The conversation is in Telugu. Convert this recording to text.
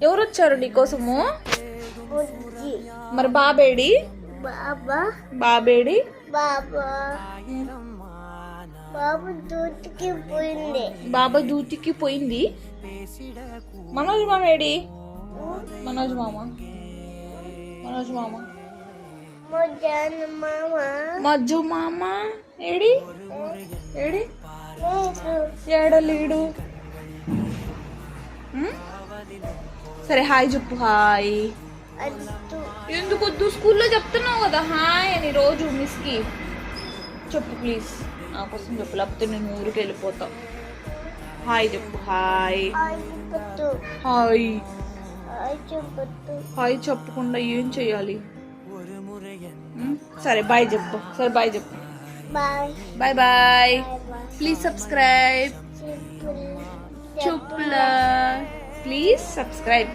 ఎవరు వచ్చారు నీకోసము? బుజ్జి మరి బాబేడి? బాబా బాబేడి? బాబా బాబు దూటికి పోయింది. బాబా డ్యూటీకి పోయింది. మనోజ్ మామ ఏడి? మనోజ్ మామ మనోజ్ మామ మధ్యాహ్న మామ మజ్జు మామ ఏడి? ఏడి? లేదు. ఏడలేడు. సరే హాయ్ చెప్పు. హాయ్. అద్దు ఎందుకు వద్దు? స్కూల్లో చెప్తున్నావు కదా హాయ్ అని రోజు మిస్కి. చెప్పు ప్లీజ్, నా కోసం చెప్పు, లేకపోతే నేను ఊరికి వెళ్ళిపోతా. హాయ్ చెప్పు. హాయ్. హాయ్ చెప్పొద్దు. హాయ్. హాయ్ చెప్పొద్దు. హాయ్ చెప్పకుండా ఏం చెయ్యాలి? సరే బాయ్ చెప్పు. సరే బాయ్ చెప్పు. Bye bye bye. Bye please subscribe. చెప్పులు చెప్పులా ప్లీజ్ సబ్స్క్రైబ్.